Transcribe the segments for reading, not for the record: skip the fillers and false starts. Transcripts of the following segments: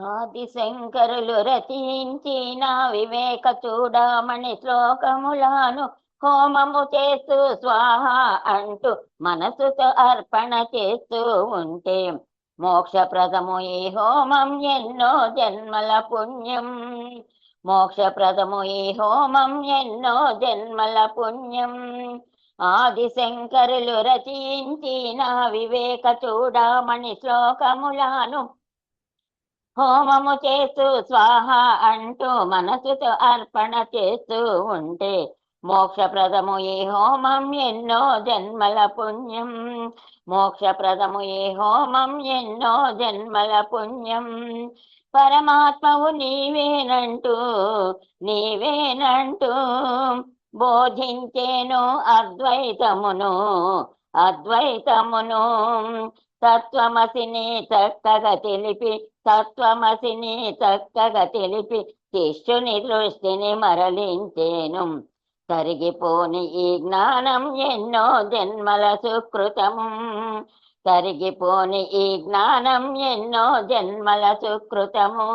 ఆదిశంకరులు రచించిన వివేక చూడమణి శ్లోకములను హోమము చేస్తూ స్వాహ అంటూ మనసుతో అర్పణ చేస్తూ ఉంటే మోక్షప్రదము ఈ హోమం ఎన్నో జన్మల పుణ్యం. మోక్షప్రదము ఈ హోమం ఎన్నో జన్మల పుణ్యం. ఆదిశంకరులు రచించిన వివేక చూడమణి శ్లోకములను హోమము చేస్తూ స్వాహ అంటూ మనసుతో అర్పణ చేస్తూ ఉంటే మోక్షప్రదము ఈ హోమం ఎన్నో జన్మల పుణ్యం. మోక్షప్రదము ఈ హోమం ఎన్నో జన్మల పుణ్యం. పరమాత్మవు నీవేనంటూ నీవేనంటూ బోధించేను అద్వైతమును అద్వైతమును. తత్వమసిని చక్కగా తెలిపి తత్వమసిని చక్కగా తెలిపి శిష్యుని దృష్టిని మరలించేను. తరిగిపోని ఈ జ్ఞానం ఎన్నో జన్మల సుకృతము. తరిగిపోని ఈ జ్ఞానం ఎన్నో జన్మల సుకృతము.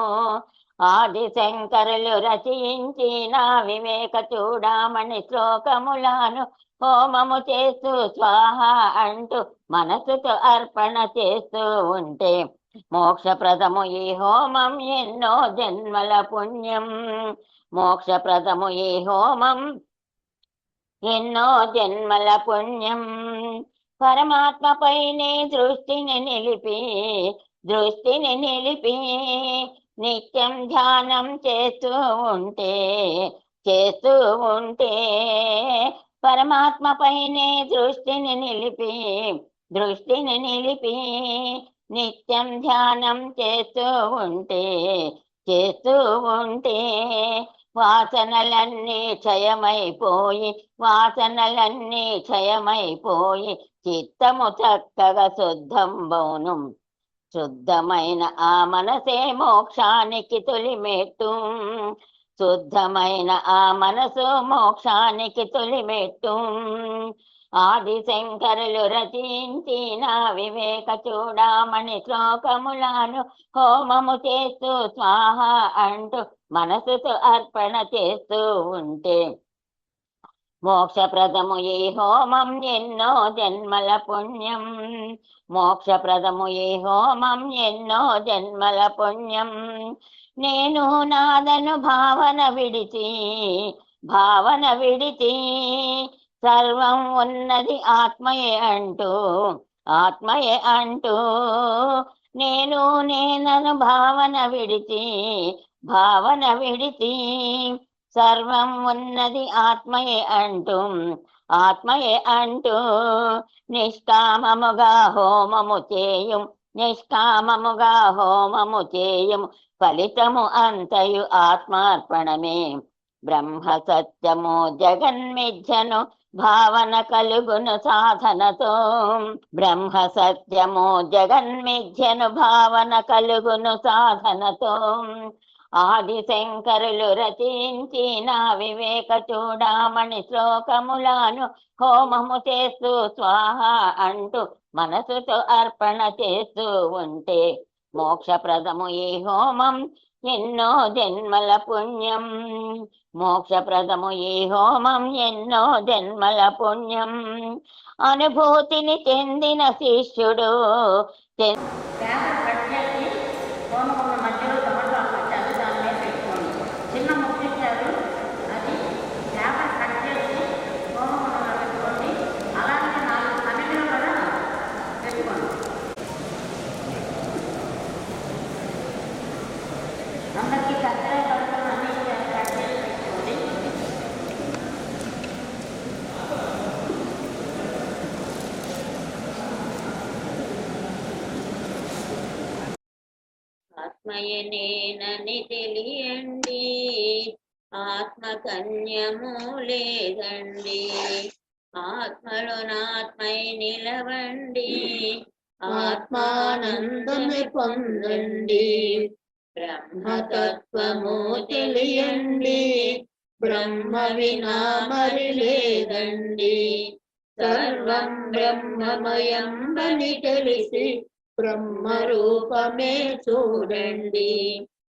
ఆదిశంకరులు రచించిన వివేక చూడమణి శ్లోకములను హోమము చేస్తూ స్వాహ అంటూ మనసుతో అర్పణ చేస్తూ ఉంటే మోక్షప్రదము ఈ హోమం ఎన్నో జన్మల పుణ్యం. మోక్షప్రదము ఈ హోమం ఎన్నో జన్మల పుణ్యం. పరమాత్మపైనే దృష్టిని నిలిపి నిత్యం ధ్యానం చేస్తూ ఉంటే పరమాత్మపైనే దృష్టిని నిలిపి నిత్యం ధ్యానం చేస్తూ ఉంటే వాసనలన్నీ క్షయమైపోయి చిత్తము చక్కగా శుద్ధంబౌను. శుద్ధమైన ఆ మనసే మోక్షానికి తొలిమెట్టు. శుద్ధమైన ఆ మనసు మోక్షానికి తొలిమెట్టు. ఆదిశంకరులు రచించిన వివేక చూడమణి శ్లోకములను హోమము చేస్తూ స్వాహ అంటూ మనసుతో అర్పణ చేస్తూ ఉంటే మోక్షప్రదము ఈ హోమం ఎన్నో జన్మల పుణ్యం. మోక్షప్రదము ఈ హోమం ఎన్నో జన్మల పుణ్యం. నేను నాదను భావన విడిచి సర్వం ఉన్నది ఆత్మయే అంటూ నేను నేనను భావన విడిచి సర్వం ఉన్నది ఆత్మయే అంటూ నిష్కామముగా హోమము చేయుము ఫలితము అంతయు ఆత్మార్పణమే. బ్రహ్మ సత్యము జగన్మిథ్యను భావన కలుగును సాధనతో. బ్రహ్మ సత్యము జగన్మిథ్యను భావన కలుగును సాధనతో. ఆదిశంకరులు రచించిన వివేక చూడమణి శ్లోకములను హోమము చేస్తూ స్వాహ అంటూ మనసుతో అర్పణ చేస్తూ ఉంటే మోక్షప్రదము ఈ హోమం ఎన్నో జన్మల పుణ్యం. మోక్షప్రదము ఈ హోమం ఎన్నో జన్మల పుణ్యం. అనుభూతిని చెందిన శిష్యుడు చిన్న ముఖ్యించారు. అది పేపర్ కట్ చేసి హోమంలో పెట్టుకోండి. అలాగే 4 కమిటీలు కూడా పెట్టుకోండి. అందరికీ కత్తెర పడుతున్న అన్ని కట్ చేసి పెట్టుకోండి. ఆత్మయే నేనని తెలియండి, ఆత్మకన్యము లేదండి. ఆత్మలో నాత్మై నిలవండి, ఆత్మానందమే పొందండి. బ్రహ్మతత్వము తెలియండి, బ్రహ్మ వినా మరి లేదండి. సర్వం బ్రహ్మమయం అని తెలిసి బ్రహ్మ రూపమే చూడండి,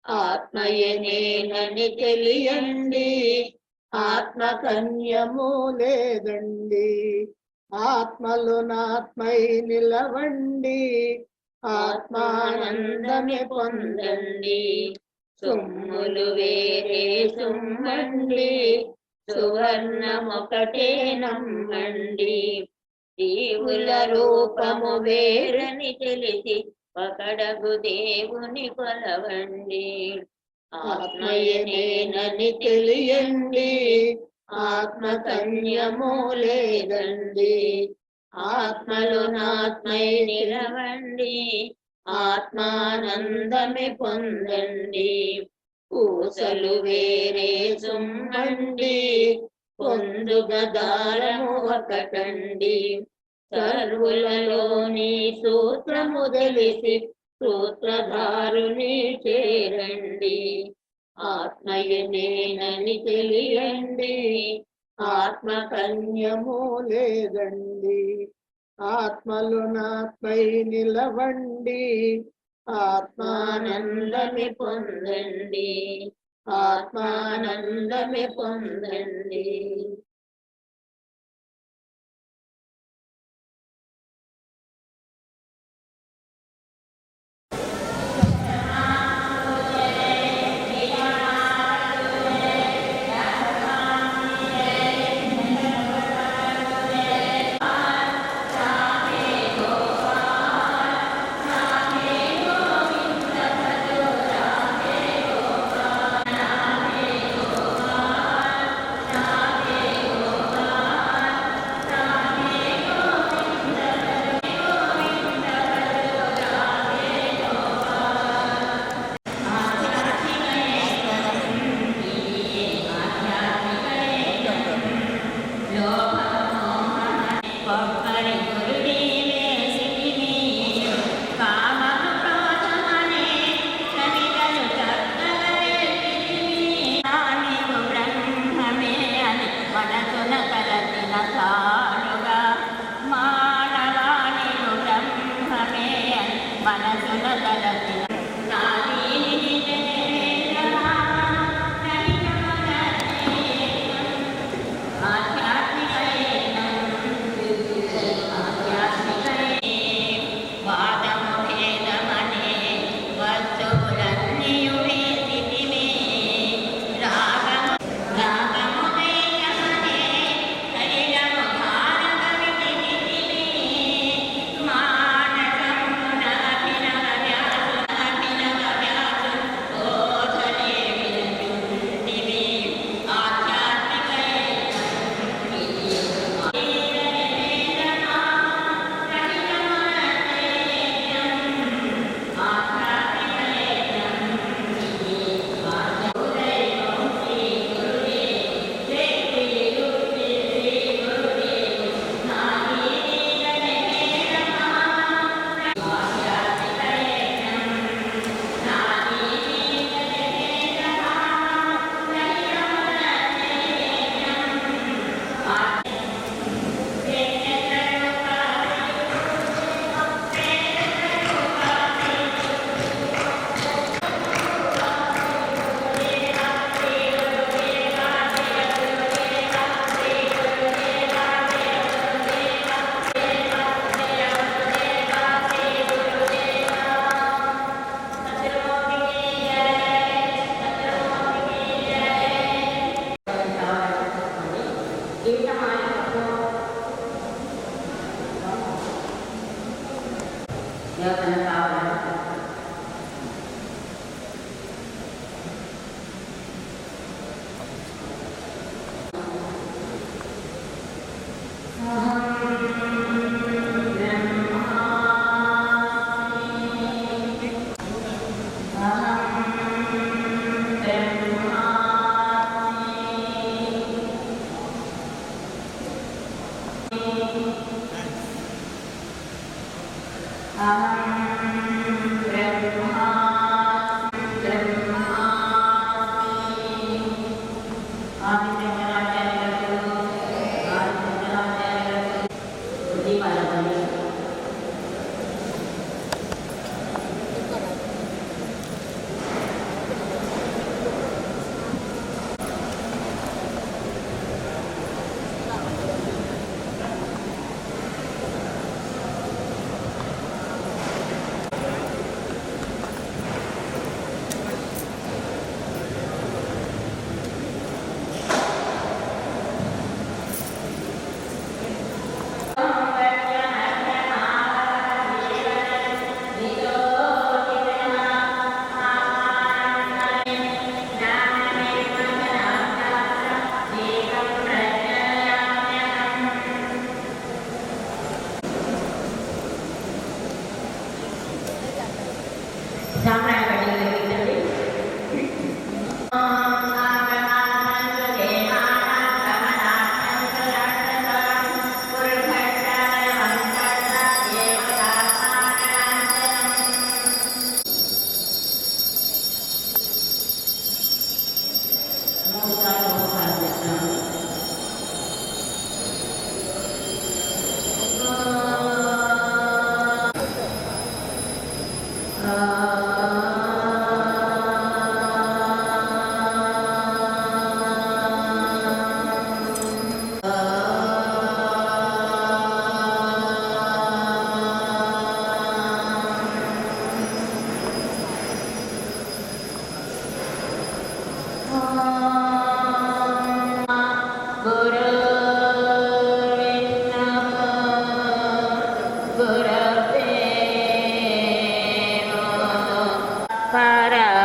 ఆత్మయే నేనని తెలియండి. ఆత్మకన్యము లేదండి, ఆత్మలు నాత్మై నిలవండి. ఆత్మానందమే పొందండి, సొమ్ములు వేరే సుమ్మండి. సువర్ణమొకటే నమ్మండి, దేవుల రూపము వేరని తెలిసి ఒకడగు దేవుని కొలవండి. ఆత్మయే నేనని తెలియండి, ఆత్మకన్యము లేదండి. ఆత్మలు నాత్మై నిలవండి, ఆత్మానందమే పొందండి. పూసలు వేరే సుమ్మండి, పొందుగా దారము ఒకటండి. సర్వులలోని సూత్రము తెలిసి సూత్రధారుని చేరండి. ఆత్మయే నేనని తెలియండి, ఆత్మకన్యము లేదండి. ఆత్మలు నాత్మై నిలవండి, ఆత్మానందమే పొందండి. ఆత్మానందమే పొందండి.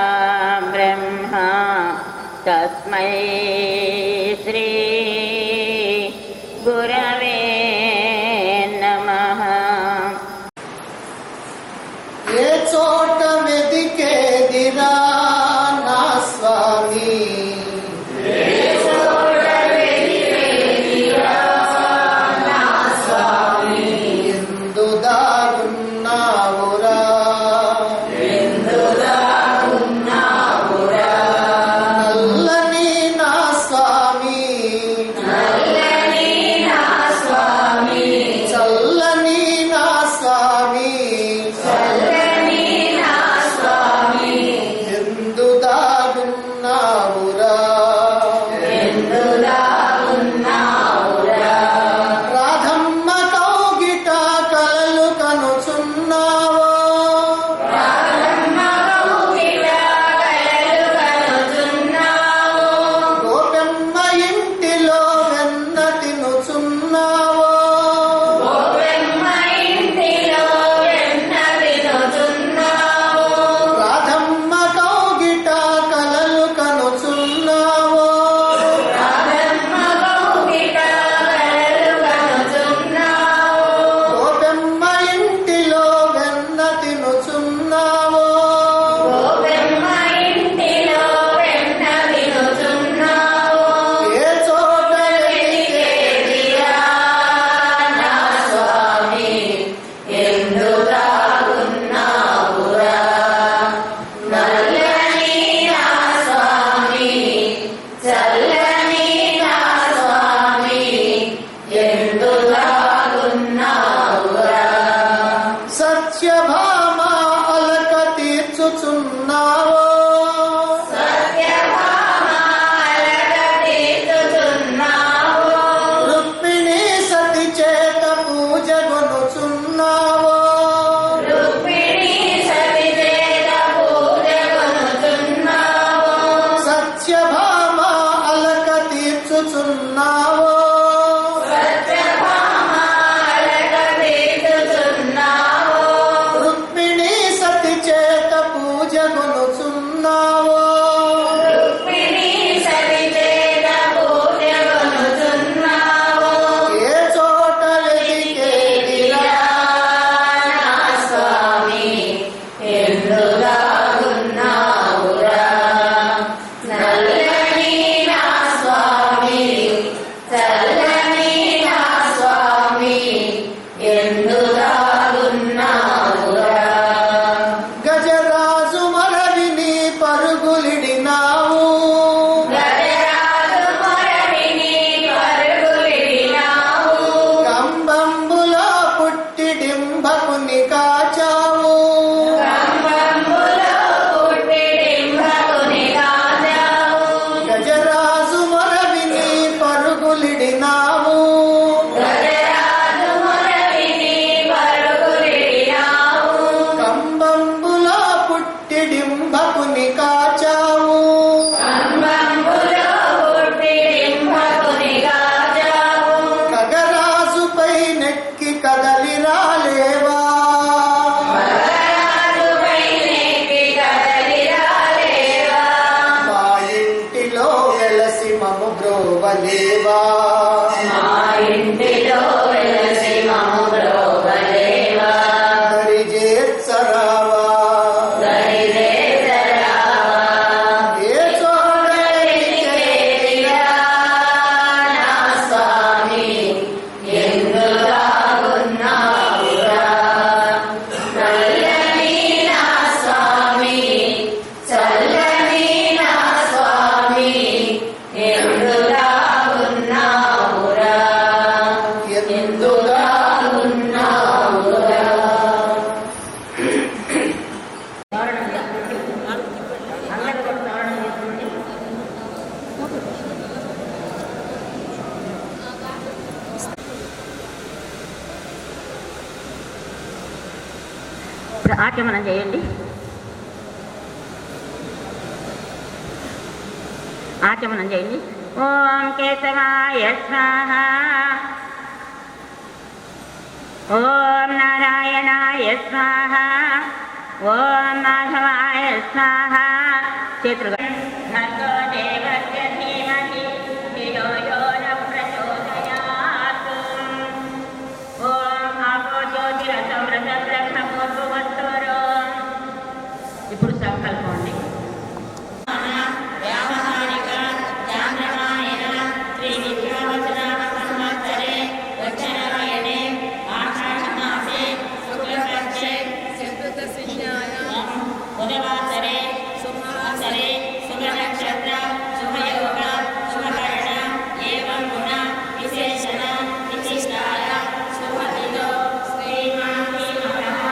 పరబ్రహ్మ తస్మై శ్రీ గురవే నమః. ఏ చోట వెదికేదిరా నా స్వామి, ఎందు దాగున్నావురా, నల్లని నా స్వామి, చల్లని నా స్వామి, ఎందు దాగున్నావురా, రాధమ్మ కౌగిట కలలు కనుచున్నావో, గోపెమ్మ ఇంటిలో వెన్న తినుచున్నావో, రాధమ్మ కౌగిట కలలు కనుచున్నావో, గోపెమ్మ ఇంటిలో వెన్న తినుచున్నావో, ఏ చోట వెతికేదిరా నా స్వామి, ఎందు దాగున్నావురా, నల్లని నా స్వామి, చల్లని నా స్వామి, ఎందు దాగున్నావురా, సత్యభామ అలక తీర్చుచున్నావో, రుక్మిణి సతి చేత పూజ కొనుచున్నావో, సత్యభామ అలక తీర్చుచున్నావో, రుక్మిణి సతి చేత పూజ కొనుచున్నావో, ఏ చోట వెతికేదిరా నా స్వామి, ఎందు దాగున్నావురా, నల్లని నా స్వామి, చల్లని నా స్వామి, ఎందు దాగున్నావురా, గజరాజు మరవిని పరుగులిడినావు, కంబంబులో పుట్టి డింబకుని కాచావు, గజరాజు మరవిని పరుగులిడినావు, కంబంబులో పుట్టి డింబకుని కాచావు, ఖగరాజుపై నెక్కి కదలి రాలేవా, మా ఇంటిలో వెలసి మము బ్రోవలేవా, దరిజేత్సరావా, ఏ చోట వెతికేదిరా నా స్వామి, ఎందు దాగున్నావురా, నల్లని నా స్వామి, చల్లని నా స్వామి, ఎందు దాగున్నావురా, ఎందు దాగున్నావురా. ఇప్పుడు ఆచమనం చేయండి. ఆచమనం చేయండి. ఓం కేశవాయ స్వాహ. ఓం నారాయణాయ స్వాహ. ఓం మాధవాయ స్వాహ. చేతులు భర్గో దేవస్య ధీమహి ధియో యో న ప్రచోదయాత్. ఓం ఆపో జ్యోతిరసమృత బ్రహ్మభూర్భువస్సురో. ఇప్పుడు సంకల్పం అండి. బుధవాసరే శుభవాసరే శుభనక్షత్ర శుభయోగ శుభకరణ ఏవం గుణ విశేషణ విశిష్టాయ శుభదిలో శ్రీమాని నమః.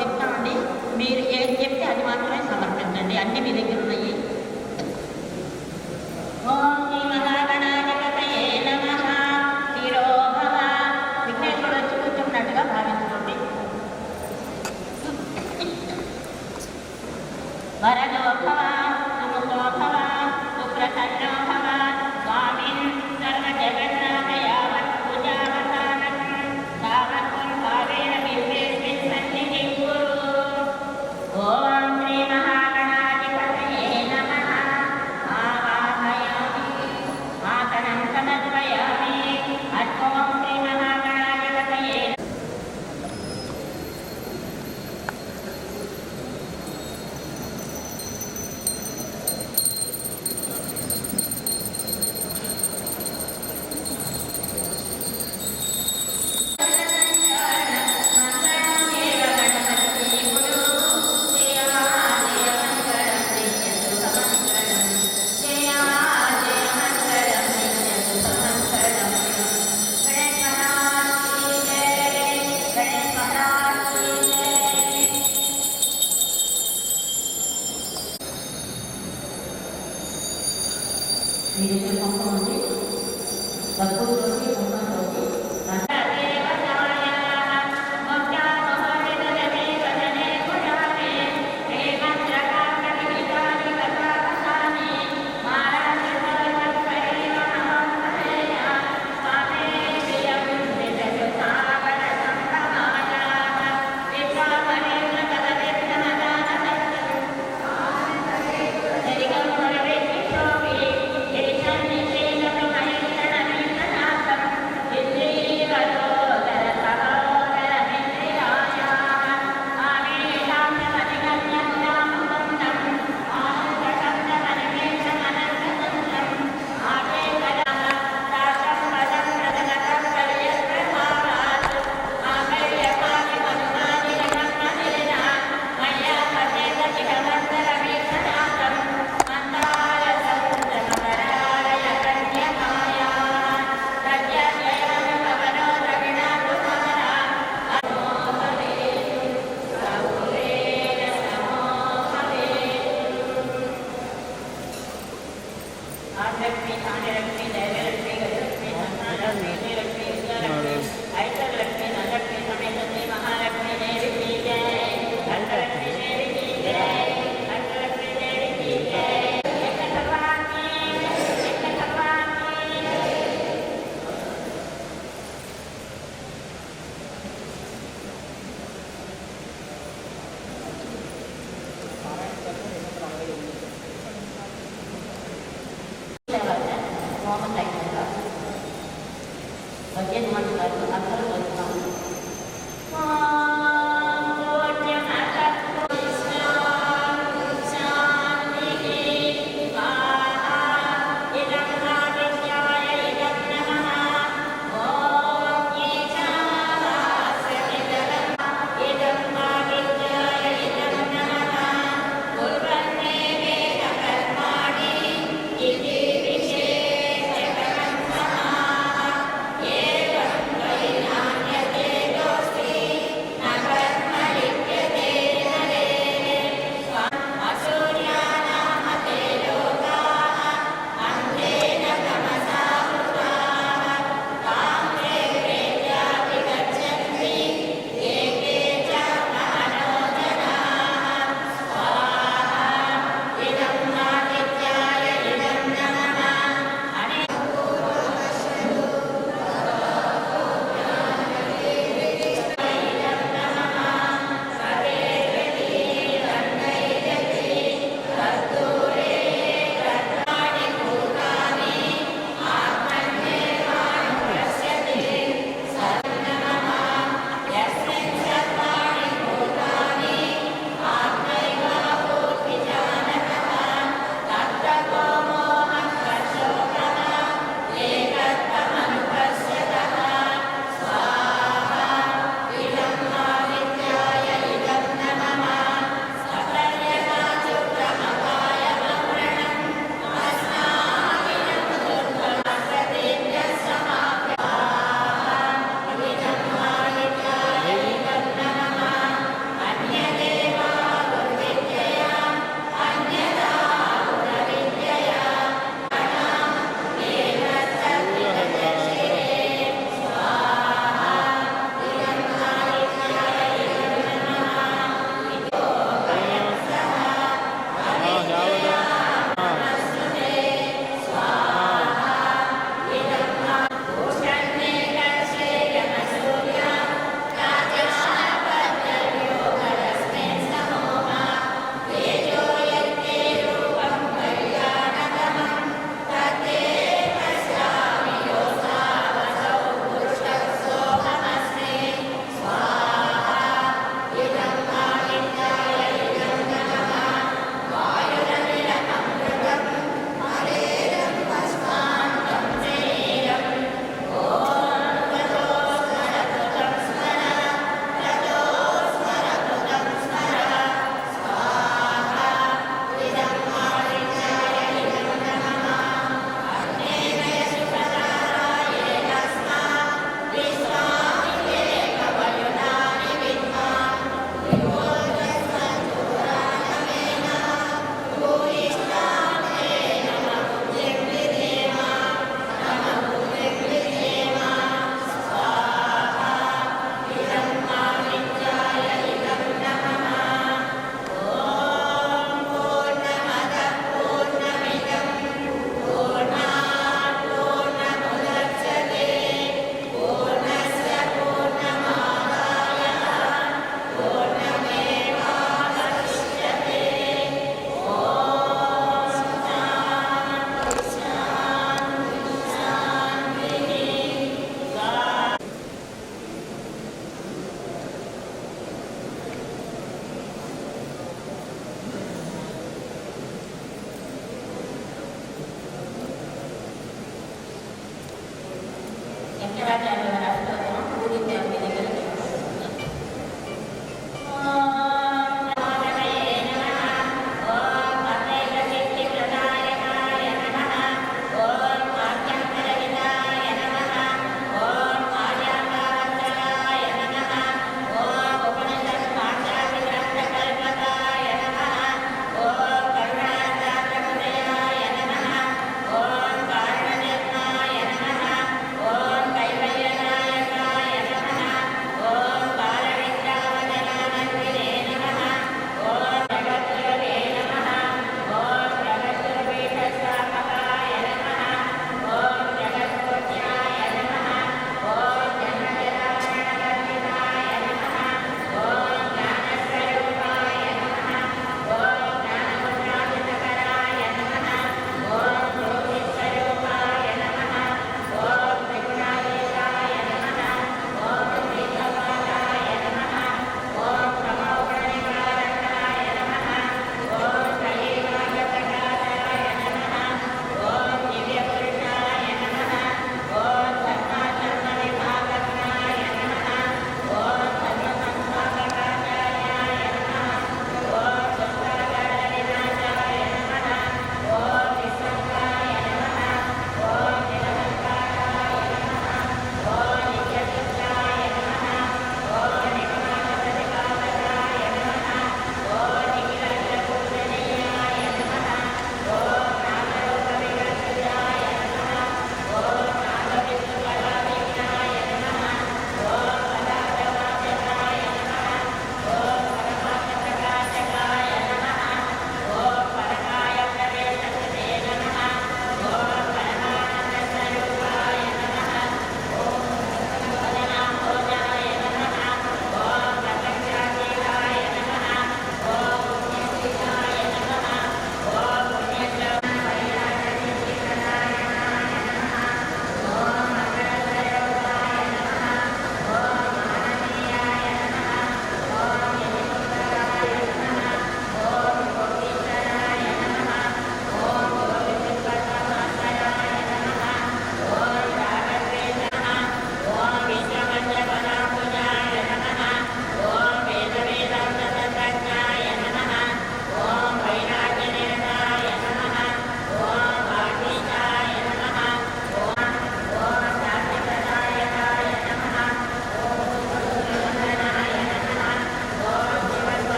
చెప్తామండి, మీరు ఏం చెప్తే అది మాత్రమే సమర్పించండి. అన్ని మీ దగ్గర ఉన్నాయి. ఓం శ్రీ మహాగణాధిపతయే నమః. శిరో భవ. విఘ్నేశ్వరుడు వచ్చి కూర్చున్నట్టుగా భావించుకోండి. వరదో భవ, సుముఖో భవ, సుప్రసన్నో భవ. స్వామిన్ సర్వజగన్నాథ యావత్ పూజావసానం తావత్వం భావేన బింబేస్మిన్ సన్నిధిం కురు. ఓం శ్రీ మహాగణాధిపతయే నమః. ఆవాహయామి ఆసనం సమర్పయామి. ఓం శ్రీ మహాగణాధిపతయే. మీ దగ్గర కుంకుమ ఉంది, పసుపుతోటి కుంకుమతోటి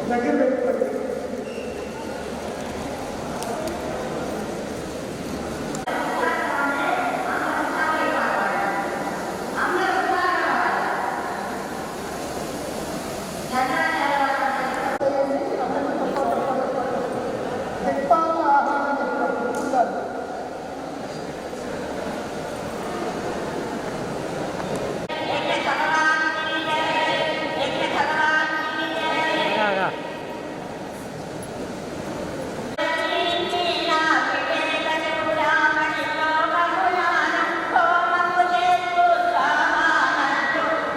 దగ్గర పెట్టుకోండి.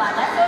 మనసు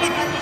Thank you.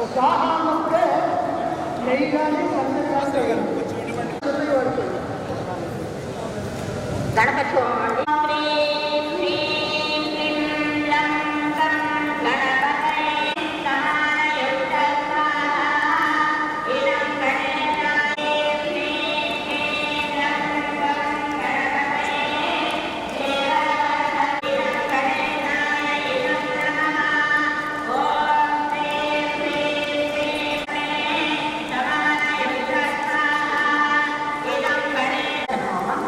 స్వాహ అన్నప్పుడే నెయ్యి కానీ గణపతి హోమం అండి. హ్రీం హ్రీం హ్రీం లం కం గణపతయే సమానయుక్త స్వాహా ఇదం గణేశాయ హ్రీం హ్రీం లం కం గణపతయే దేవతాః ఇదం గణేశాయ ఇదం నమః ఓం హ్రీం హ్రీం హ్రీం సమానయుక్త స్వాహా ఇదం గణేశాయ హోమం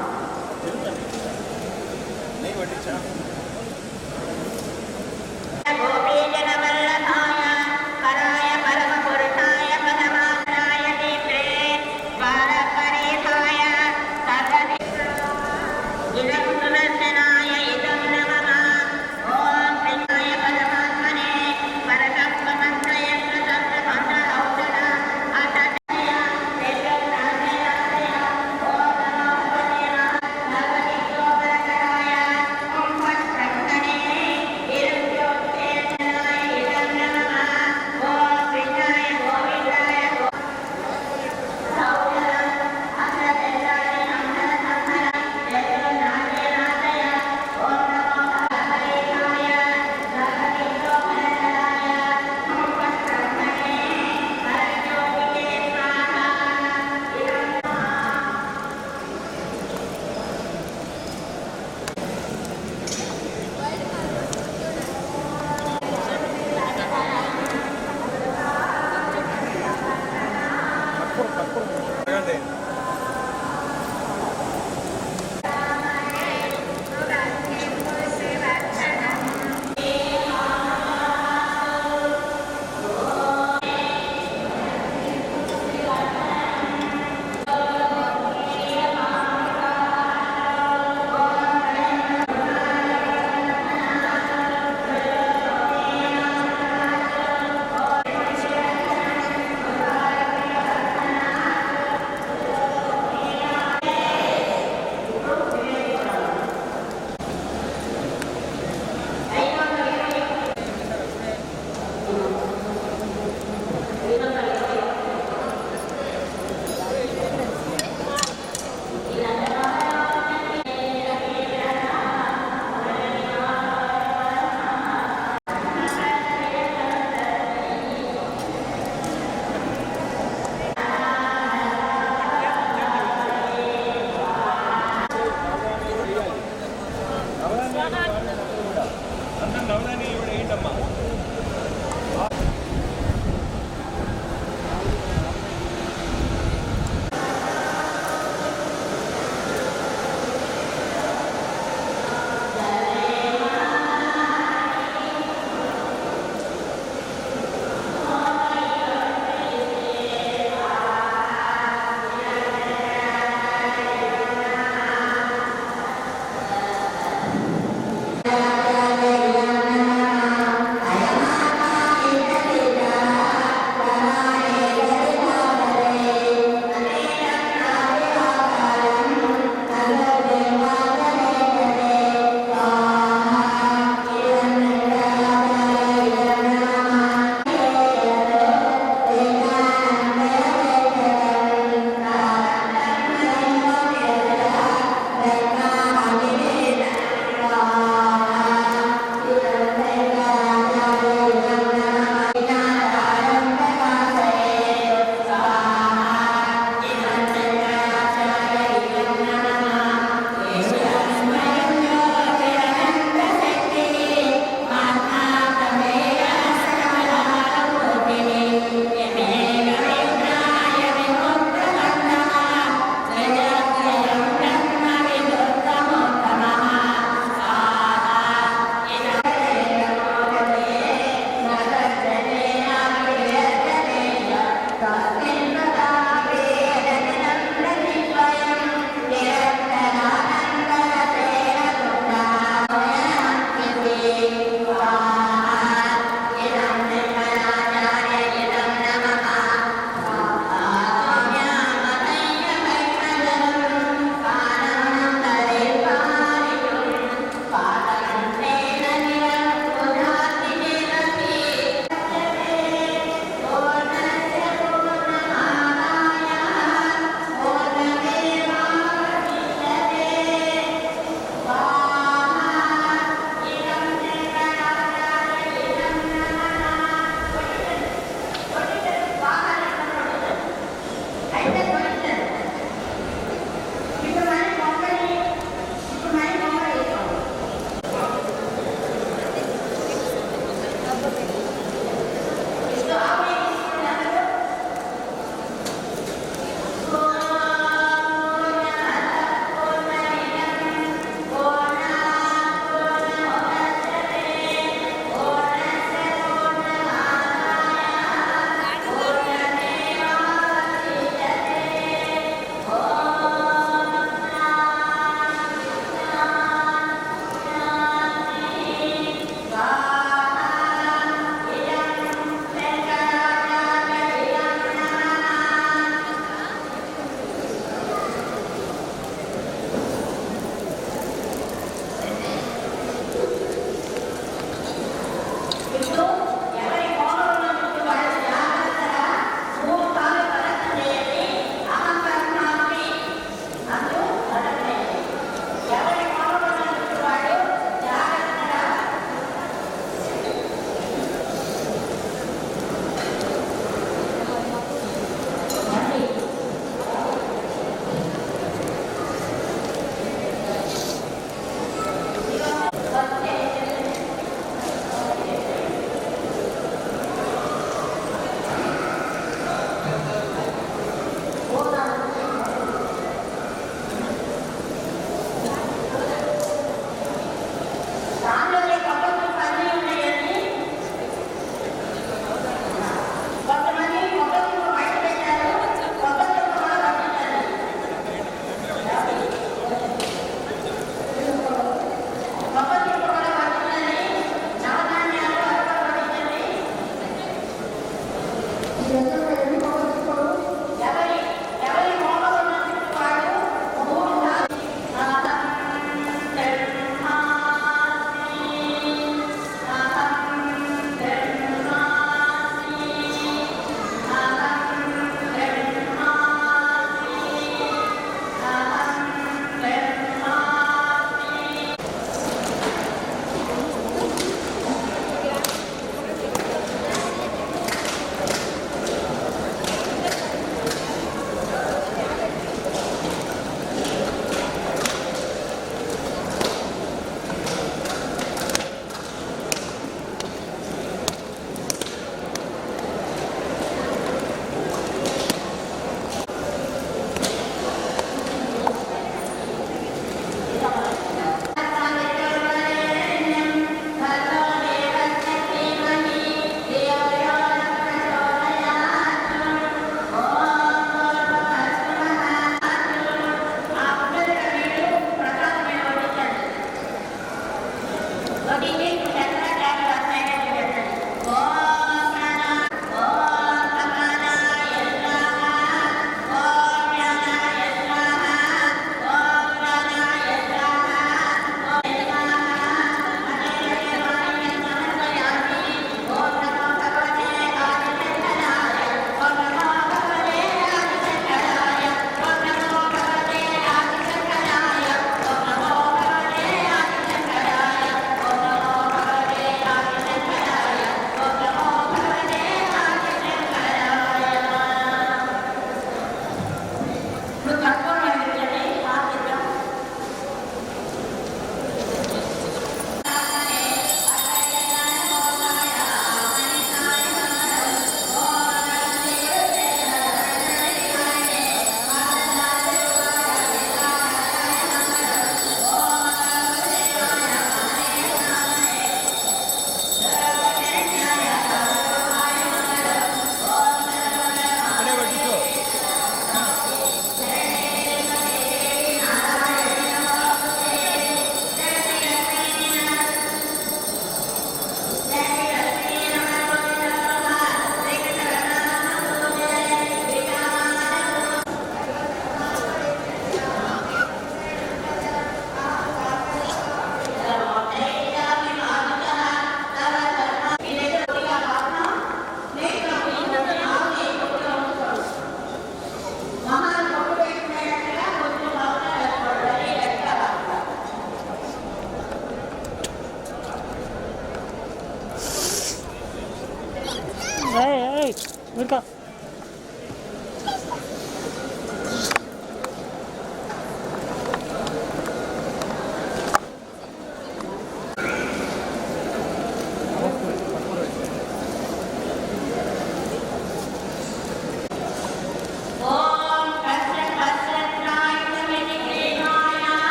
ఇంకా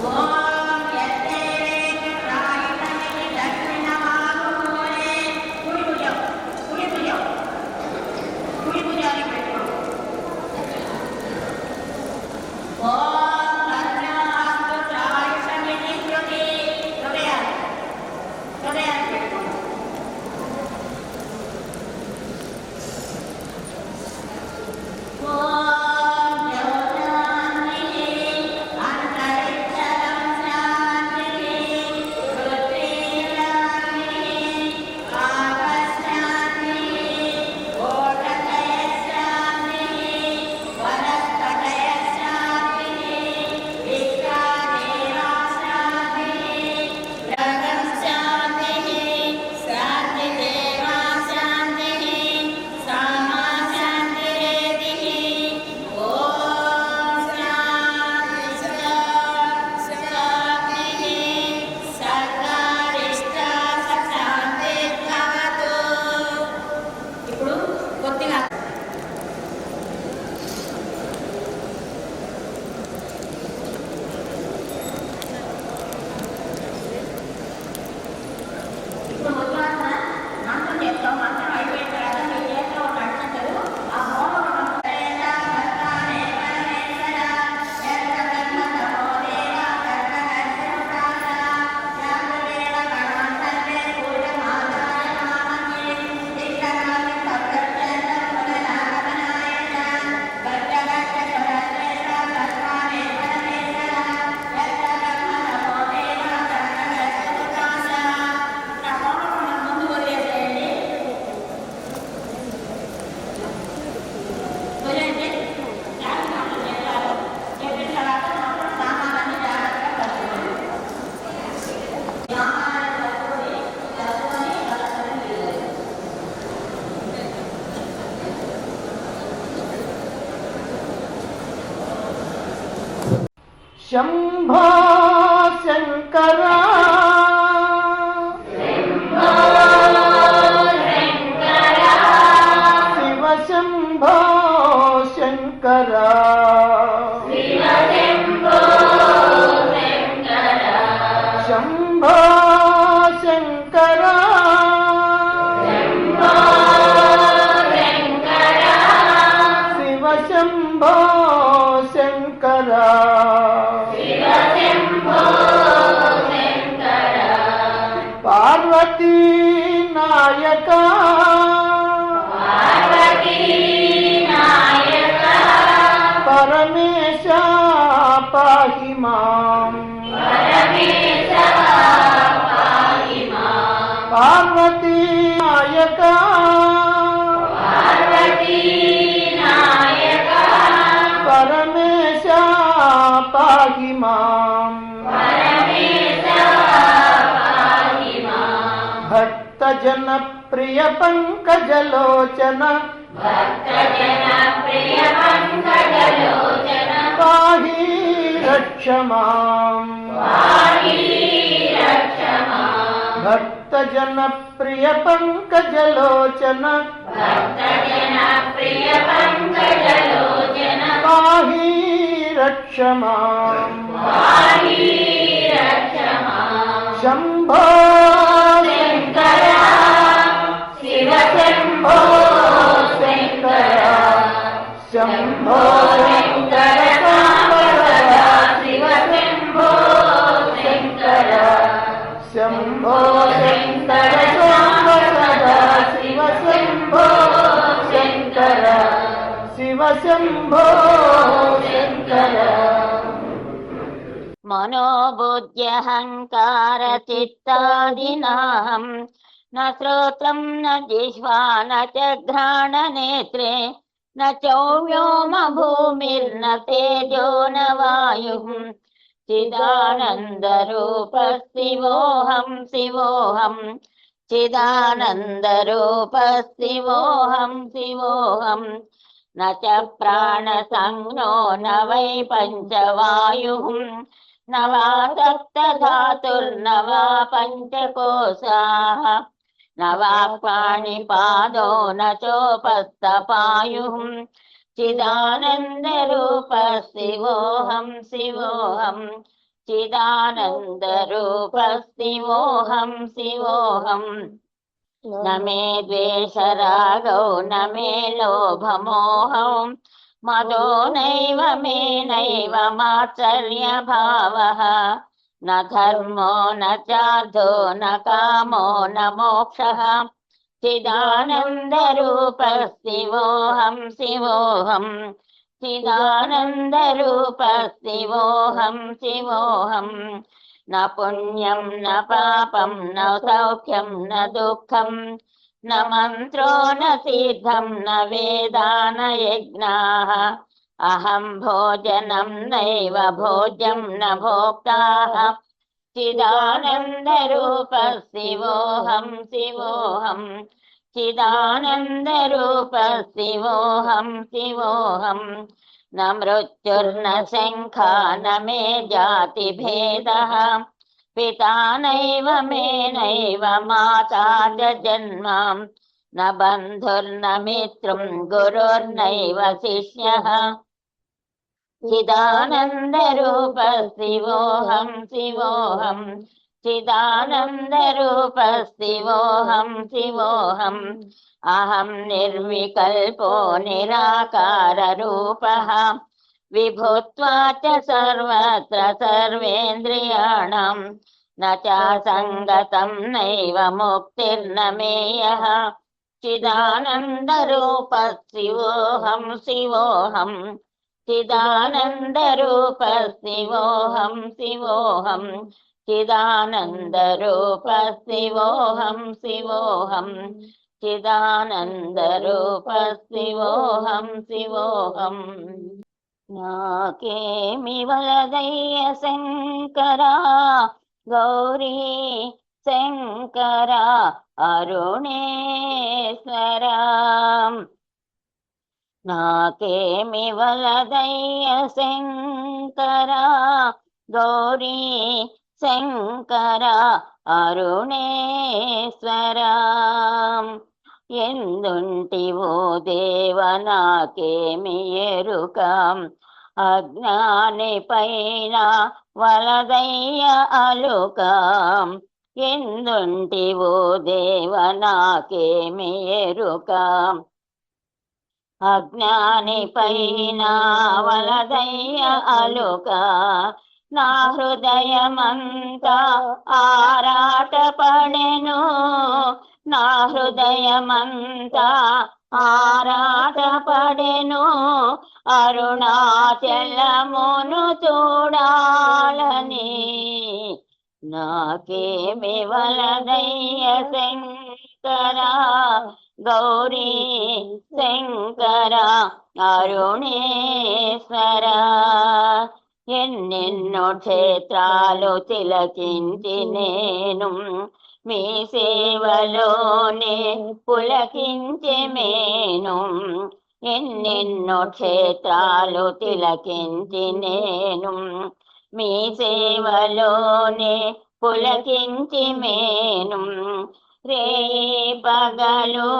ఓం యత్తే రాయితమితి శంభో శంకర శివ శంభో శంకర శంభో శంకర శివ శంభో శంకర పార్వతీ నాయక పరమేశ పాహి మాం పార్వతీ నాయక పరమేశ పాహి మాం భక్త జన ప్రియ పంకజలోచన పాహి రక్ష మాం భక్త జన ప్రియ పంకజలోచన పాహి రక్ష మాం శంభో శంకర శివ శంభో శంకర శంభో శంకర శివ శంభో శంకర శంభో శంకర శివ శంభో శంకర శివ శంభో శంకర మనోబుద్ధ్యహంకార చిత్తాదినాహం న శ్రోత్రం న జిహ్వా న చ ఘ్రాణనేత్రే న చౌవ్యోమ భూమిర్న తేజో న వాయుః చిదానందరూప శివోహం శివోహం చిదానందరూప శివోహం శివోహం న చ ప్రాణసంజ్ఞో న వై పంచవాయుః న వా సప్తధాతుర్న వా పంచకోశాః న వా పాణిపాదో న చోపస్తపాయుః చిదానందరూప శివోహం శివోహం చిదానందరూప శివోహం శివోహం न मे द्वेषरागौ न मे लोभमोहौ मदो नैव मे नैव मात्सर्यभावः न धर्मो न चार्थो न कामो न मोक्षः चिदानन्दरूप शिवोऽहं शिवोऽहं चिदानन्दरूप शिवोऽहं शिवोऽहं न पुण्यं न पापं न सौख्यं न दुःखं न मन्त्रो न सिद्धं न वेदा न यज्ञाः अहं भोजनं नैव भोज्यं न भोक्ताः चिदानन्दरूप शिवोऽहं शिवोऽहं चिदानन्दरूप शिवोऽहं शिवोऽहं न मृत्युर्न शङ्का न मे जातिभेदः पिता नैव मे नैव माता च जन्मा न बन्धुर्न मित्रं गुरुर्नैव शिष्यः चिदानन्दरूप शिवोऽहं शिवोऽहं चिदानन्दरूप शिवोऽहं शिवोऽहम् अहं निर्विकल्पो निराकाररूपः विभुत्वात् सर्वत्र सर्वेन्द्रियाणां न चासङ्गतं नैव मुक्तिर्न मेयः चिदानन्दरूप शिवोऽहं शिवोऽहं चिदानन्दरूप शिवोऽहं शिवोऽहं चिदानन्दरूप शिवोऽहं शिवोऽहं चिदानन्दरूप शिवोऽहं शिवोऽहं नाकेमि वलदय्य शङ्करा गौरी शङ्करा अरुणेश्वरा నాకేమి వలదయ్య శంకర గౌరీ శంకర అరుణేశ్వర ఎందుంటివో దేవ నాకేమి ఎరుక అజ్ఞాని పైన వలదయ్య అలుక ఎందుంటివో దేవ నాకేమి ఎరుక అజ్ఞాని పైన వలదయ్య అలుక నా హృదయమంతా ఆరాట పడెను నా హృదయమంతా ఆరాట పడెను అరుణాచలమును చూడాలని నాకేమి వలదయ్య శంకర గౌరీ శంకర అరుణేశ్వర ఎన్నెన్నో క్షేత్రాలు తిలకించి నేను మీ సేవలోనే పులకించి మేను ఎన్నెన్నో క్షేత్రాలు తిలకించి నేను మీ సేవలోనే పులకించి మేను రేయి పగలు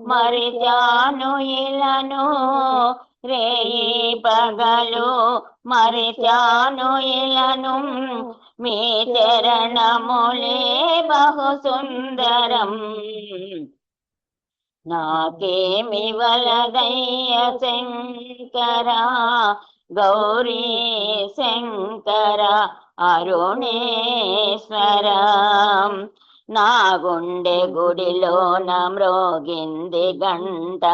మరిచాను ఇలను రేయి పగలు మరిచాను ఇలను మీ చరణములే బహు సుందరం నాకేమి వలదయ్య శంకర గౌరీ శంకర అరుణేశ్వర నా గుండె గుడిలోన మ్రోగింది గంట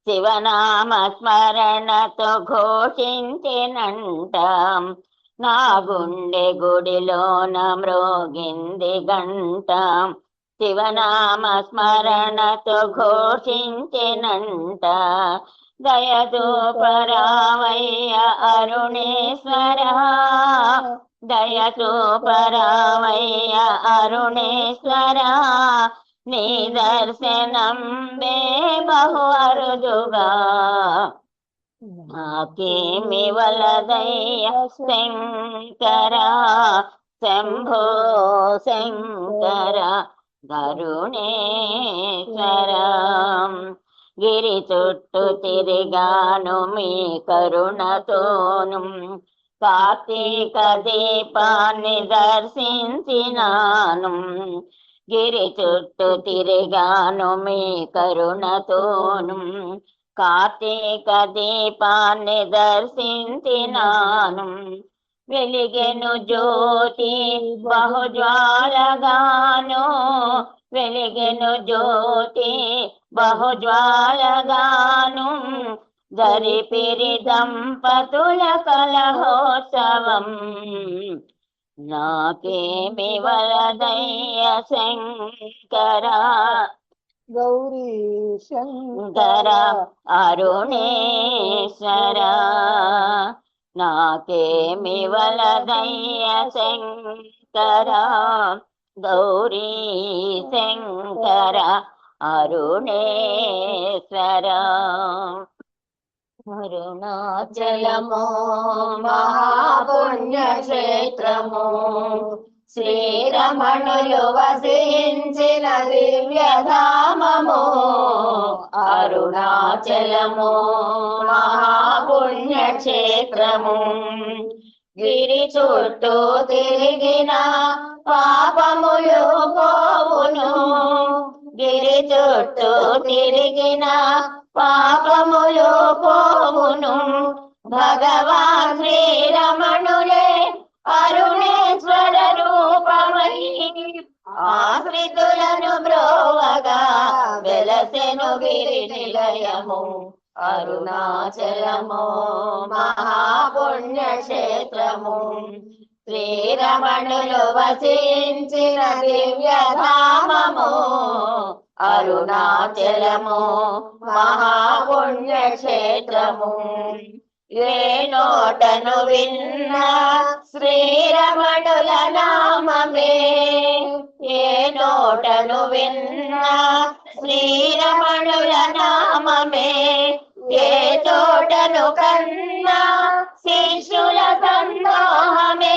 శివనామ స్మరణతో ఘోషించినంట నా గుండె గుడిలోన మ్రోగింది గంట శివనామ స్మరణతో ఘోషించినంట దయతో పరావయ్య అరుణేశ్వర దయతో పరావయ్య అరుణేశ్వర నీ దర్శనం బహు అరుదుగా నాకేమి వలదయ్య శంకర శంభో శంకర కరుణేశ్వర గిరి చుట్టూ తిరిగాను మీ కరుణతోను కార్తీక దీపాన్ని దర్శించినాను గిరి చుట్టూ తిరిగాను మీ కరుణతోను కార్తీక దీపాన్ని దర్శించినాను వెలిగెను జ్యోతి బహుజ్వాలగాను వెలిగెను జ్యోతి బహుజ్వాలగాను జరిపిరి దంపతుల కలహోత్సవం నాకేమి వలదయ్య శంకర గౌరీ శంకర అరుణేశ్వర నాకేమి వలదయ్య శంకర గౌరీ శంకర అరుణేశ్వర అరుణాచలమో మహాపుణ్యక్షేత్రము శ్రీరమణులు వసించిన దివ్యధామము అరుణాచలము మహాపుణ్యక్షేత్రము గిరి చుట్టూ తిరిగిన పాపములు పోవును గిరి చుట్టూ తిరిగిన పాపములు పోవును భగవాన్ శ్రీరమణులే అరుణేశ్వర రూపమై ఆశ్రితులను బ్రోవగా వెలసెను గిరి నిలయము అరుణాచలము మహాపుణ్యక్షేత్రము శ్రీరమణులు వసించిన దివ్యధామము అరుణాచలము మహాపుణ్యక్షేత్రము ఏ నోటను విన్న శ్రీరమణుల నామమే ఏ నోటను విన్న శ్రీరమణుల నామమే ఏ చోటను కన్నా శిష్యుల సందోహమే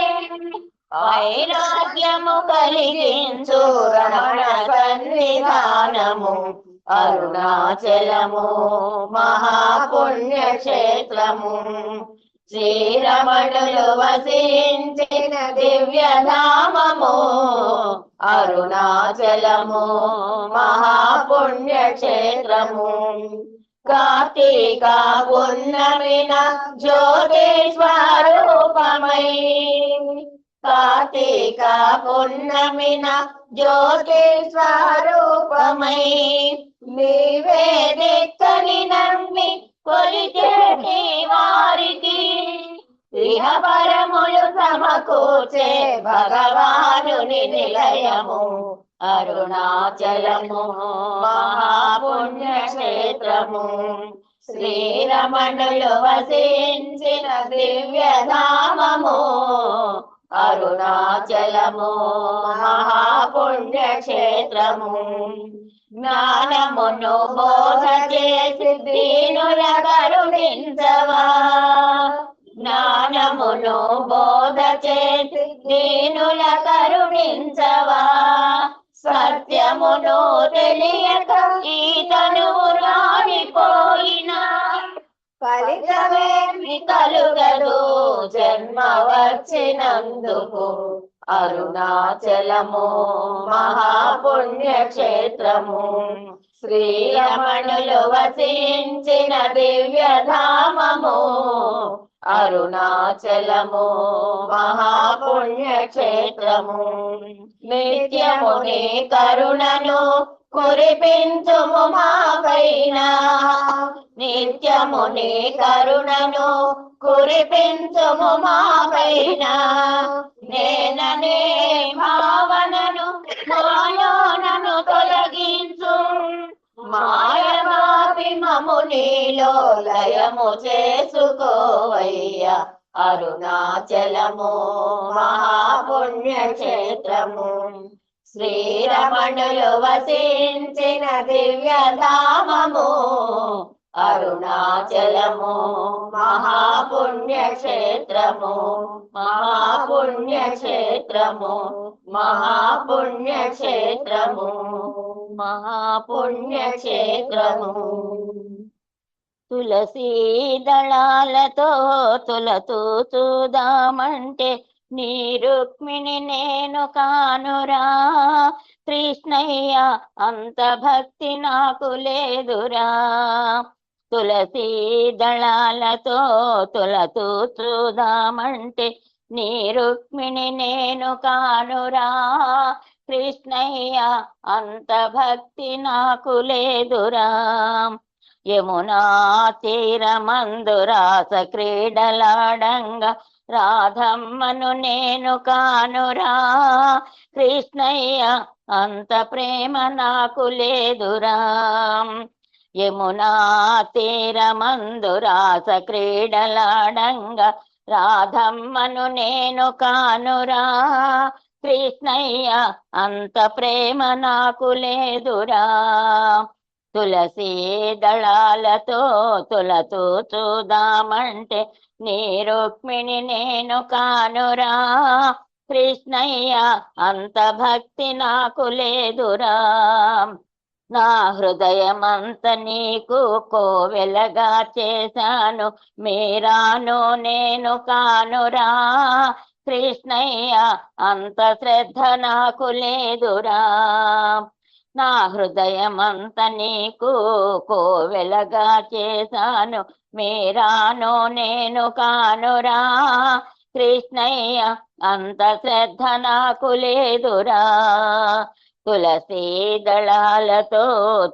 వైరాగ్యము కలిగించు రమణ సన్నిధానము అరుణాచలము మహాపుణ్యక్షేత్రము శ్రీరమణులు వసించిన దివ్యధామము అరుణాచలము మహాపుణ్యక్షేత్రము కార్తీక పున్నమిన జ్యోతి స్వరూపమై కార్తీక పున్నమిన జ్యోతి స్వరూపమై నీవే దిక్కని నమ్మి కొలిచేటి వారికి ఇహపరములు సమకూర్చే భగవానుని నిలయము అరుణాచలము మహాపుణ్యక్షేత్రము శ్రీరమణులు వసించిన దివ్యధామము అరుణాచలము మహాపుణ్యక్షేత్రము జ్ఞానమును బోధ చేసి దీనుల కరుణించవా జ్ఞానమును బోధ చేసి దీనుల కరుణించవా సత్యమును తెలియక ఈతను రాడిపోయిన ఫలితమేమి కలుగదు జన్మ వచ్చినందుకు అరుణాచలము మహాపుణ్యక్షేత్రము శ్రీరమణులు వసించిన దివ్యధామము అరుణాచలము మహాపుణ్యక్షేత్రము నిత్యము నీ కరుణను కురిపించుము మాపైన నిత్యము నీ కరుణను కురిపించుము మాపైన నేననే భావనను మాయోనను తొలగించు మాయమాపి మము నీలో లయము చేసుకోవయ్యా అరుణాచలము మహాపుణ్యక్షేత్రము శ్రీరమణులు వసించిన దివ్యధామము అరుణాచలము మహాపుణ్యక్షేత్రము మహాపుణ్యక్షేత్రము మహాపుణ్యక్షేత్రము మహాపుణ్యక్షేత్రము తులసీ దళాలతో తులతూచుదామంటే నీ రుక్మిణి నేను కానురా కృష్ణయ్య అంత భక్తి నాకు లేదురా తులసీ దళాలతో తులతూచుదామంటే నీ రుక్మిణి నేను కానురా కృష్ణయ్య అంత భక్తి నాకు లేదురా యమునా తీరమందు రాస క్రీడలాడంగా రాధమ్మను నేను కానురా కృష్ణయ్య అంత ప్రేమ నాకు లేదురా యమునా తీరమందు రాస క్రీడలాడంగా రాధమ్మను నేను కానురా కృష్ణయ్య అంత ప్రేమ నాకు లేదురా తులసీ దళాలతో తులతూచుదామంటే నీ రుక్మిణి నేను కానురా కృష్ణయ్య అంత భక్తి నాకు లేదురా నా హృదయమంత నీకు కోవెలగా చేశాను మీరాను నేను కానురా కృష్ణయ్య అంత శ్రద్ధ నాకు లేదురా నా హృదయమంత నీకు కోవెలగా చేశాను మీరాను నేను కానురా కృష్ణయ్య అంత శ్రద్ధ నాకు లేదురా తులసీ దళాలతో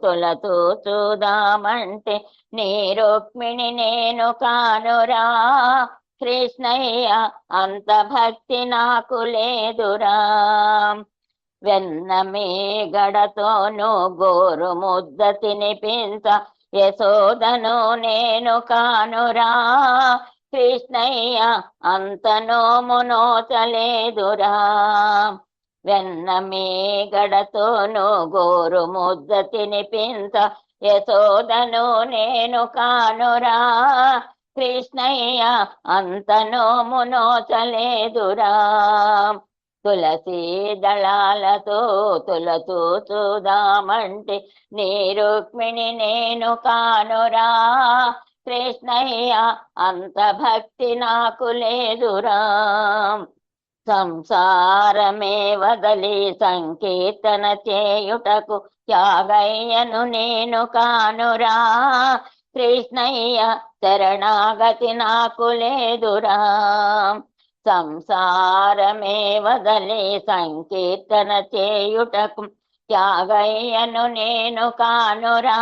తులతూచుదామంటే నీ రుక్మిణి నేను కానురా కృష్ణయ్య అంత భక్తి నాకు లేదురా వెన్న మేగడతోను గోరు ముద్ద తినిపించ యశోదను నేను కానురా కృష్ణయ్య అంత నోము నోచలేదురా వెన్న మేగడతోను గోరు ముద్ద తినిపించ యశోదను నేను కానురా కృష్ణయ్య అంత నోము నోచలేదురా తులసి దళాలతో తులతూ చూదామంటే నీ రుక్మిణి నేను కానురా కృష్ణయ్య అంత భక్తి నాకు లేదురా సంసారమే వదలి సంకీర్తన చేయుటకు త్యాగయ్యను నేను కానురా కృష్ణయ్య శరణాగతి నాకు లేదురా సంసారమే వదలి సంకీర్తన చేయుటకు త్యాగయ్యను నేను కానురా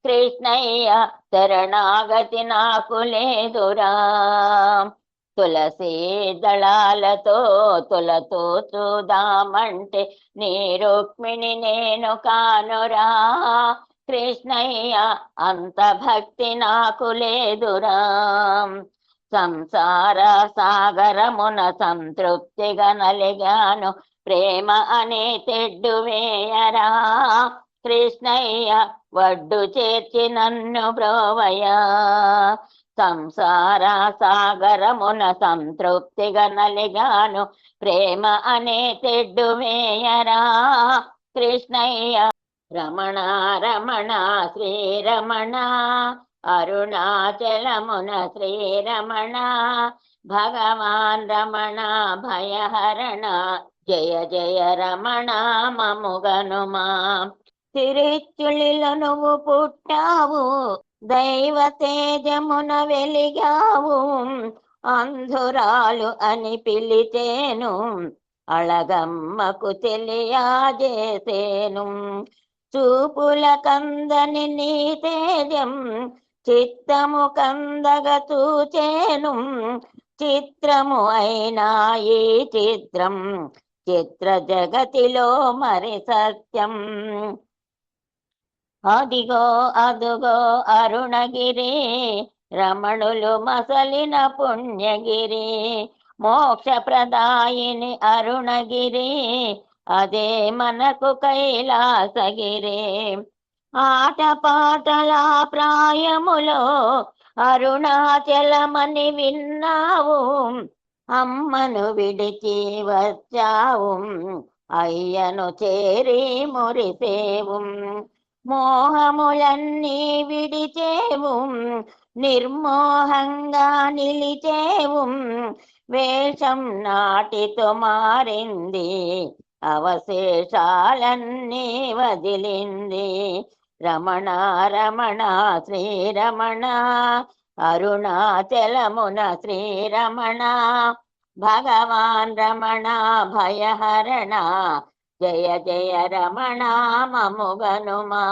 కృష్ణయ్య శరణాగతి నాకు లేదురా తులసి దళాలతో తులతో చూదామంటే నీ రుక్మిణి నేను కానురా కృష్ణయ్య అంత భక్తి నాకు లేదురా సంసార సాగరమున సంతృప్తిగా నలిగాను ప్రేమ అనే తెడ్డు వేయరా కృష్ణయ్య వడ్డు చేర్చి నన్ను బ్రోవయ్యా సంసార సాగరమున సంతృప్తిగా నలిగాను ప్రేమ అనే తెడ్డు వేయరా కృష్ణయ్య రమణ రమణ శ్రీరమణ అరుణాచలమున శ్రీరమణ భగవాన్ రమణ భయహరణ జయ జయ రమణ మముగనుమా తిరుచులిలో నువ్వు పుట్టావు దైవ తేజమున వెలిగావు అంధురాలు అని పిలిచేను అళగమ్మకు తెలియజేసేను చూపుల కందని నీ తేజం చిత్తము కందగ చూచేను చిత్రము అయినా ఈ చిత్రం చిత్ర జగతిలో మరి సత్యం అదిగో అదుగో అరుణగిరి రమణులు మసలిన పుణ్యగిరి మోక్ష ప్రదాయిని అరుణగిరి అదే మనకు కైలాసగిరి ఆటపాటల ప్రాయములో అరుణాచలమని విన్నావు అమ్మను విడిచి వచ్చావు అయ్యను చేరి మురిసేవు మోహములన్నీ విడిచేవు నిర్మోహంగా నిలిచేవు వేషం నాటితో మారింది అవశేషాలన్నీ వదిలింది రమణ రమణ శ్రీరమణ అరుణాచలమున శ్రీరమణ భగవాన్ రమణ భయహరణ జయ జయ రమణ మముగనుమా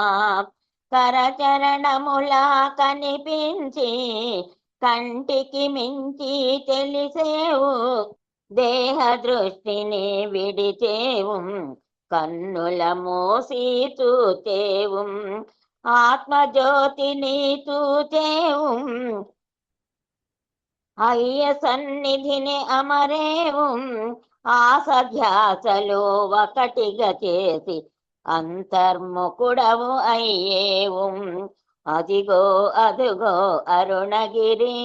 కరచరణములా కనిపించి కంటికి మించి తెలిసేవు దేహ దృష్టిని విడిచేవు కన్నుల మూసి చూచేవు ఆత్మజ్యోతిని చూచేవు అయ్య సన్నిధిని అమరేవు ఆసధ్యాసలు ఒకటిగా చేసి అంతర్ముఖుడవు అయ్యేవు అదిగో అదుగో అరుణగిరి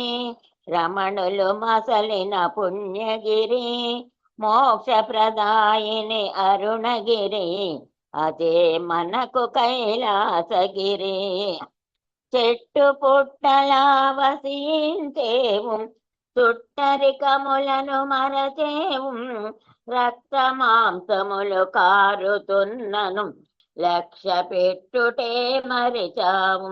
రమణులు మసలిన పుణ్యగిరి మోక్ష ప్రదాయిని అరుణగిరి అదే మనకు కైలాసగిరి చెట్టు పుట్టలా వసించేవు చుట్టరికములను మరచేవు రక్త మాంసములు కారుతున్నను లక్ష్య పెట్టుటే మరిచావు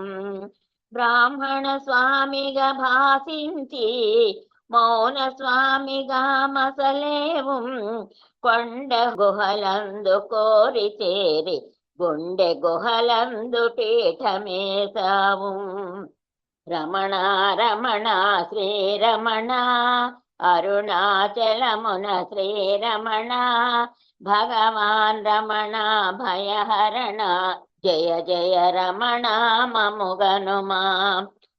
బ్రాహ్మణ స్వామిగా భాషించి మౌన స్వామిగా మసలేవు కొండ గుహలందు కోరి చేరి గుండె గుహలందు పీఠమేసావు రమణ రమణ శ్రీరమణ అరుణాచలమున శ్రీరమణ భగవాన్ రమణ భయహరణ జయ జయ రమణ మముగనుమా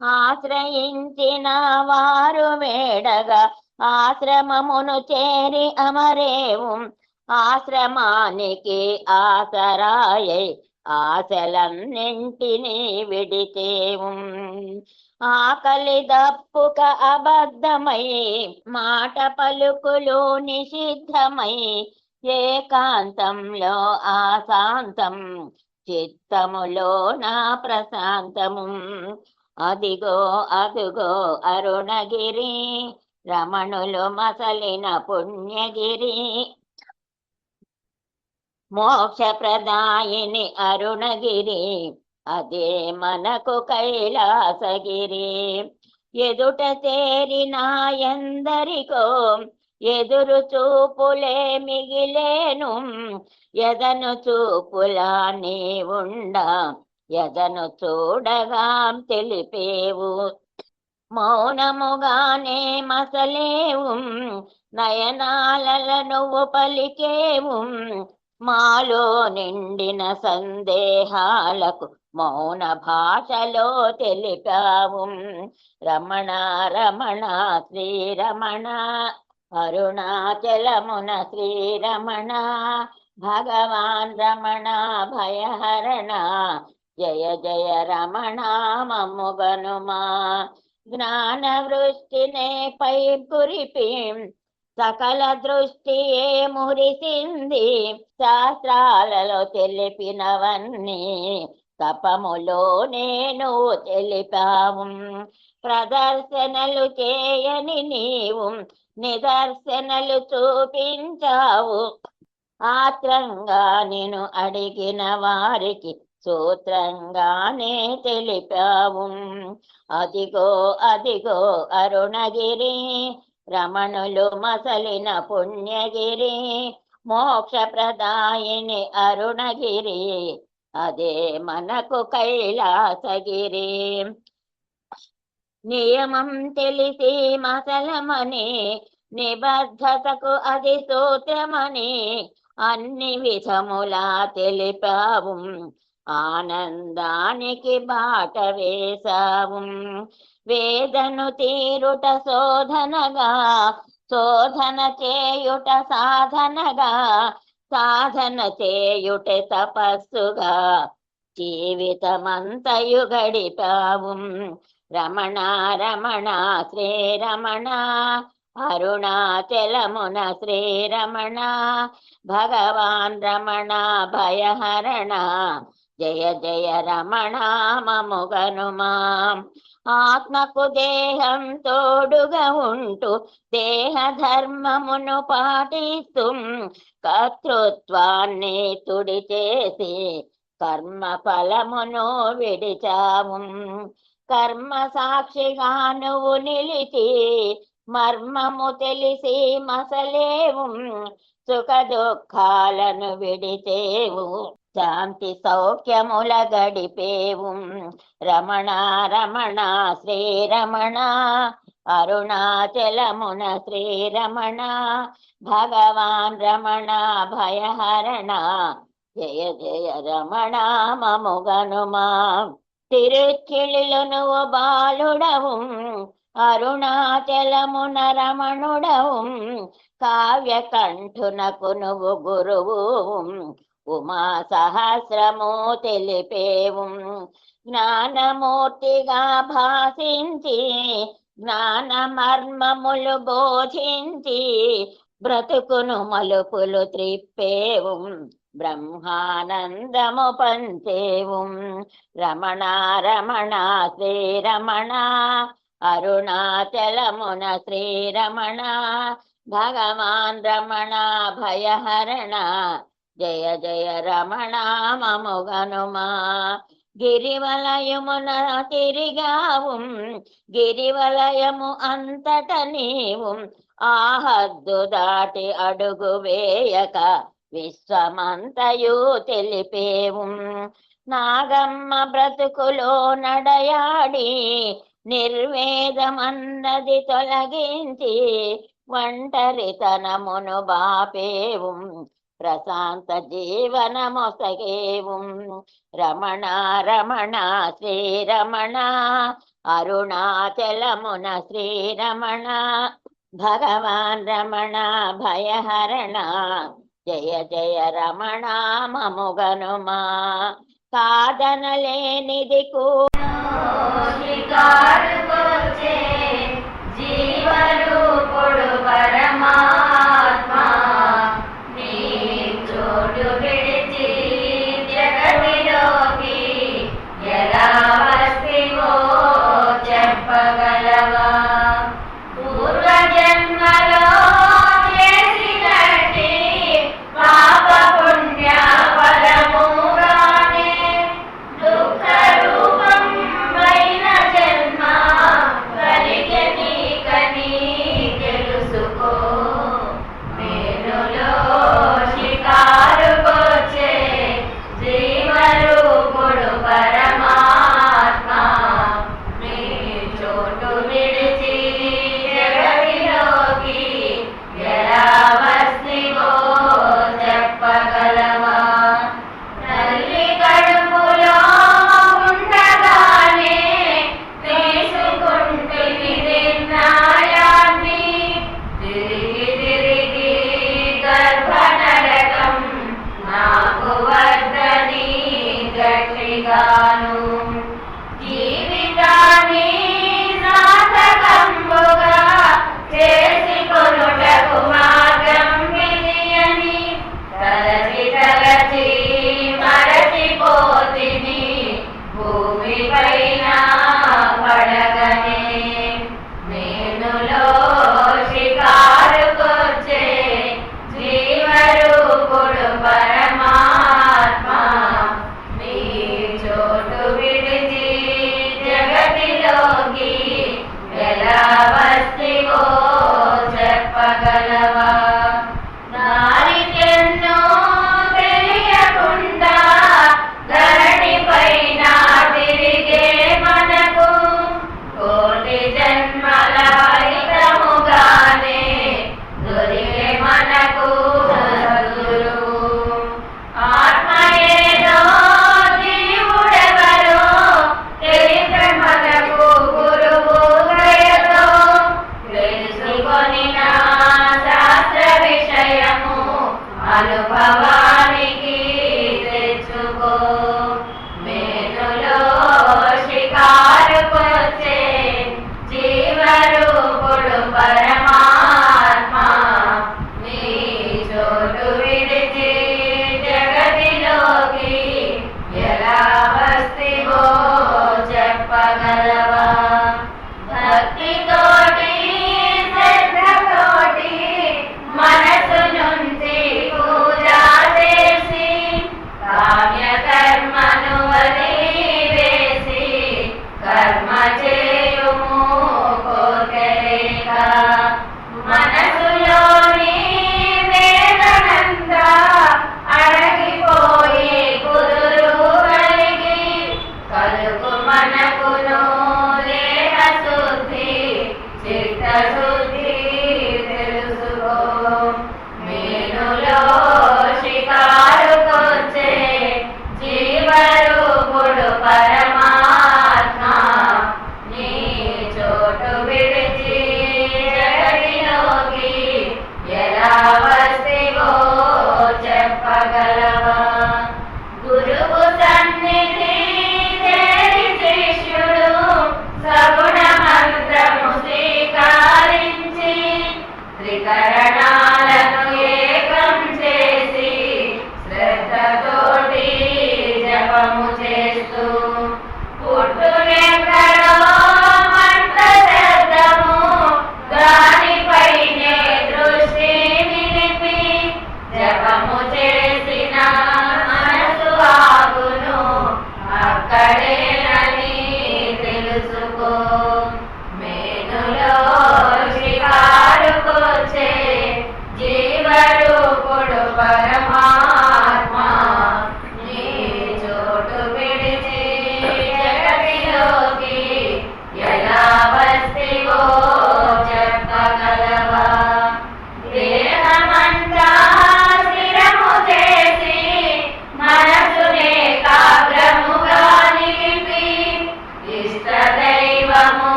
ఆశ్రయించిన వారు వేడగా ఆశ్రమమును చేరి అమరేవు ఆశ్రమానికి ఆసరాయై ఆశలన్నింటినీ విడితేవు. ఆకలి దప్పుక అబద్ధమై మాట పలుకులు నిషిద్ధమై ఏకాంతంలో ఆశాంతం చిత్తములో నా ప్రశాంతము. అదిగో అదుగో అరుణగిరి రమణులు మసలిన పుణ్యగిరి. మోక్షప్రదాయిని అరుణగిరి అదే మనకు కైలాసగిరి. ఎదుట చేరిన ఎందరికో ఎదురు చూపులే మిగిలేను. ఎదను చూపులా నీ ఉండ ఎదను చూడగా తెలిపేవు. మౌనముగానే మసలేవు నయనాలల నువ్వు పలికేవు. మాలో నిండిన సందేహాలకు మౌన భాషలో తెలిపావు. రమణ రమణ శ్రీరమణ అరుణాచలమున శ్రీరమణ భగవాన్ రమణ భయహరణ జయ జయ రమణ మమ్ముగనుమా. జ్ఞాన వృష్టినే పై కురిపి సకల దృష్టియే మురిసింది. శాస్త్రాలలో తెలిపినవన్నీ తపములో నేను తెలిపావు. ప్రదర్శనలు చేయని నీవు నిదర్శనలు చూపించావు. ఆత్రంగా నేను అడిగిన వారికి సూత్రంగానే తెలిపావు. అదిగో అదిగో అరుణగిరి రమణులు మసలిన పుణ్యగిరి. మోక్షప్రదాయిని అరుణగిరి అదే మనకు కైలాసగిరి. నియమం తెలిసి మసలమని నిబద్ధతకు అది సూత్రమని అన్ని విధములా తెలిపావు. ఆనందానికి బాట వేశావు. వేదను తీరుట శోధనగా శోధన చేయుట సాధనగా సాధన చేయుట తపస్సుగా జీవితమంతయు గడిపావు. రమణ రమణ శ్రీరమణ అరుణాచలమున శ్రీరమణ భగవాన్ రమణ భయహరణ జయ జయ రమణ మముగనుమా. ఆత్మకు దేహం తోడుగా ఉంటూ దేహ ధర్మమును పాటిస్తూ కర్తృత్వాన్ని తుడి చేసి కర్మ ఫలమును విడిచావు. కర్మ సాక్షిగా నువ్వు నిలిచి మర్మము తెలిసి మసలేవు. సుఖ దుఃఖాలను విడిచేవు శాంతి సౌఖ్యముల గడిపేవు. రమణ రమణ శ్రీరమణ అరుణాచలమున శ్రీరమణ భగవాన్ రమణ భయహరణ జయ జయ రమణ మముగనుమా. తిరుచిలిలో నువ్వు బాలుడవు అరుణాచలమున రమణుడవు. కావ్యకంఠునకు నువ్వు గురువు ఉమా సహస్రము తెలిపేవు. జ్ఞానమూర్తిగా భాషించి జ్ఞాన మర్మములు బోధించి బ్రతుకును మలుపులు త్రిప్పేవు. బ్రహ్మానందము పంచేవు. రమణ రమణ శ్రీరమణ అరుణాచలమున శ్రీరమణ భగవాన్ రమణ భయహరణ జయ జయ రమణ మముగనుమా. గిరివలయమున తిరిగావు గిరివలయము అంతట నీవు. ఆహద్దు దాటి అడుగు వేయక విశ్వమంతయు తెలిపేవు. నాగమ్మ బ్రతుకులో నడయాడి నిర్వేదమన్నది తొలగించి ఒంటరితనమును బాపేవు. ప్రశాంత జీవనమొసగేవు. రమణ రమణ శ్రీరమణ అరుణాచలమున శ్రీరమణ భగవాన్ రమణ భయహరణ జయ జయ రమణ మముగనుమా. కాదనలేనిది షికారుకొచ్చే జీవరూపుడు పరమాత్మ నీ చోటు విడిచి జగతిలోకి ఎలా వస్తివో చెప్పగలవా? పూర్వజన్మలో చేసినట్టి పాప పుణ్య ఫలముగానే దుఃఖ రూపమైన జన్మ కలిగనీకని తెలుసుకో. మేలులో షికారుకొచ్చే జీవరూపుడు పరమాత్మ నీ చోటు విడిచి జగతిలోకి ఎలా వస్తివో చెప్పగలవా? తల్లి కడుపులో ఉండగానే తీసుకుంటుంది నిర్ణయాన్ని తిరిగి తిరిగి గర్భనరకం నాకు వద్దని గట్టిగాను జీవితాన్ని నాటకంబుగా చేసుకొనుటకు మార్గం విధియని తలచి తలచి మరచిపోతిని భూమి పైన పడగనే. నేనులో షికారుకొచ్చే జీవరూపుడు పరమాత్మ నీ చోటు విడిచి జగతిలోకి ఎలా వస్తివో చెప్పగలవా? దారికెన్నో తెలియకుండా ధరణి పైన తిరిగే మనకు కోటి జన్మల ఫలితముగానే దొరికే మనకు సద్గురువు. ఆత్మ ఏదో జీవుడెవరో తెలిసే మనకు గురువు దయతో తెలుసుకొనిన శాస్త్ర విషయము అనుభవానికి తెచ్చుకో.